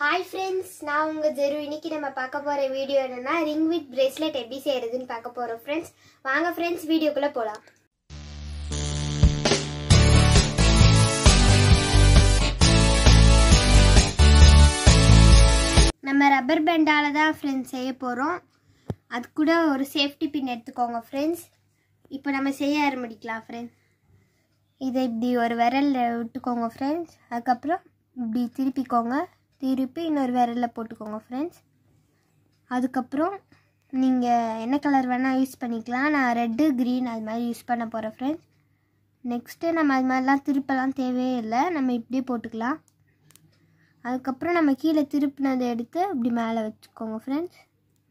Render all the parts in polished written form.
Hi friends, நான் உங்க ஜெரு. இன்னைக்கு நம்ம பார்க்க போற வீடியோ என்னன்னா ரிங் வித் பிரேஸ்லெட் எப்படி செய்யறதுன்னு பார்க்க போறோம் friends. வாங்க friends வீடியோக்குள்ள போலாம். நம்ம ரப்பர் பேண்டால தான் friends செய்ய போறோம். அது கூட ஒரு சேஃப்டி பின் எடுத்துக்கோங்க friends. இப்போ நம்ம செய்ய ஆரம்பிக்கலாம் friends. இதை இப்படி ஒரு விரல்ல விட்டுக்கோங்க friends. அதுக்கு அப்புறம் இப்படி திருப்பிக்கோங்க. திருப்பி இன்னொரு விரல்ல போட்டுக்கோங்க ஃப்ரெண்ட்ஸ். அதுக்கப்புறம் நீங்கள் என்ன கலர் வேணால் யூஸ் பண்ணிக்கலாம். நான் ரெட்டு க்ரீன் அது மாதிரி யூஸ் பண்ண போகிறேன் ஃப்ரெண்ட்ஸ். நெக்ஸ்ட்டு நம்ம அது மாதிரிலாம் திருப்பலாம் தேவையே இல்லை, நம்ம இப்படியே போட்டுக்கலாம். அதுக்கப்புறம் நம்ம கீழே திருப்பினதை எடுத்து இப்படி மேலே வச்சுக்கோங்க ஃப்ரெண்ட்ஸ்.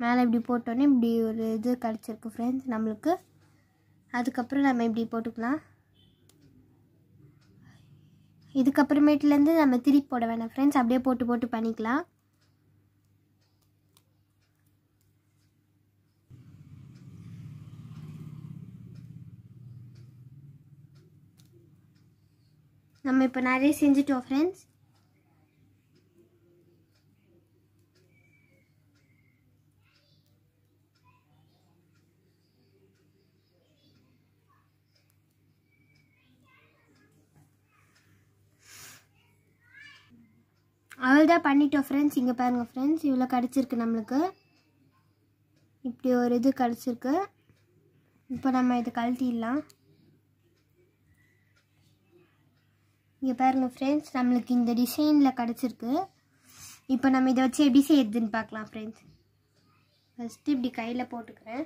மேலே இப்படி போட்டோன்னே இப்படி ஒரு இது கிடச்சிருக்கு ஃப்ரெண்ட்ஸ் நம்மளுக்கு. அதுக்கப்புறம் நம்ம இப்படி போட்டுக்கலாம். இதுக்கப்புறமேட்டுலேருந்து நம்ம திருப்பி போட வேணாம் ஃப்ரெண்ட்ஸ், அப்படியே போட்டு போட்டு பண்ணிக்கலாம். நம்ம இப்போ நிறைய செஞ்சுட்டோம் ஃப்ரெண்ட்ஸ். அவ்வளோதான் பண்ணிட்டோம் ஃப்ரெண்ட்ஸ். இங்கே பாருங்கள் ஃப்ரெண்ட்ஸ், இவ்வளோ கிடச்சிருக்கு நம்மளுக்கு. இப்படி ஒரு இது கிடச்சிருக்கு. இப்போ நம்ம இதை கழட்டிடலாம். இங்கே பாருங்கள் ஃப்ரெண்ட்ஸ், நம்மளுக்கு இந்த டிசைனில் கிடச்சிருக்கு. இப்போ நம்ம இதை வச்சு எப்படி செய்யுதுன்னு பார்க்கலாம் ஃப்ரெண்ட்ஸ். ஃபஸ்ட்டு இப்படி கையில் போட்டுக்கிறேன்.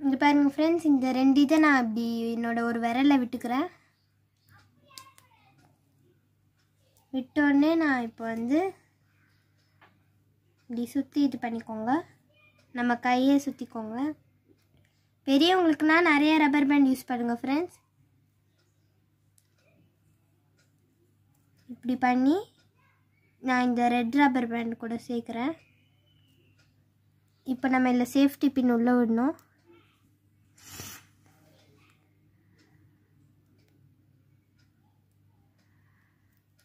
இங்கே பாருங்கள் ஃப்ரெண்ட்ஸ், இந்த ரெண்டு இதை நான் இப்படி என்னோடய ஒரு விரலை விட்டுக்கிறேன். விட்டோடனே நான் இப்போ வந்து இப்படி சுற்றி இது பண்ணிக்கோங்க. நம்ம கையை சுற்றிக்கோங்க. பெரியவங்களுக்குனா நிறைய ரப்பர் பேண்ட் யூஸ் பண்ணுங்கள் ஃப்ரெண்ட்ஸ். இப்படி பண்ணி நான் இந்த ரெட் ரப்பர் பேண்ட் கூட சேர்க்குறேன். இப்போ நம்ம இதில் சேஃப்டி பின் உள்ளே விடணும்.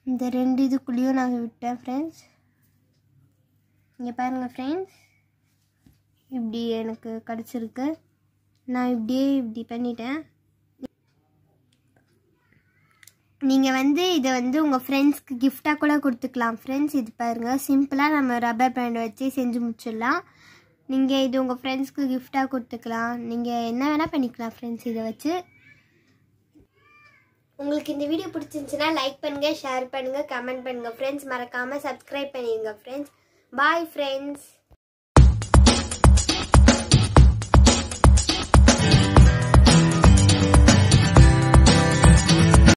இந்த ரெண்டு இதுக்குள்ளேயும் நான் விட்டேன் ஃப்ரெண்ட்ஸ். இங்கே பாருங்கள் ஃப்ரெண்ட்ஸ், இப்படி எனக்கு கிடச்சிருக்கு. நான் இப்படி பண்ணிட்டேன். நீங்கள் வந்து இதை வந்து உங்கள் ஃப்ரெண்ட்ஸ்க்கு கிஃப்டாக கூட கொடுத்துக்கலாம் ஃப்ரெண்ட்ஸ். இது பாருங்கள், சிம்பிளாக நம்ம ரப்பர் பேண்ட் வச்சு செஞ்சு முடிச்சிடலாம். நீங்கள் இது உங்கள் ஃப்ரெண்ட்ஸ்க்கு கிஃப்டாக கொடுத்துக்கலாம். நீங்கள் என்ன வேணால் பண்ணிக்கலாம் ஃப்ரெண்ட்ஸ் இதை வச்சு. உங்களுக்கு இந்த வீடியோ பிடிச்சிருந்துச்சுன்னா லைக் பண்ணுங்கள், ஷேர் பண்ணுங்கள், கமெண்ட் பண்ணுங்கள் ஃப்ரெண்ட்ஸ். மறக்காமல் சப்ஸ்கிரைப் பண்ணிடுங்க ஃப்ரெண்ட்ஸ். Bye friends.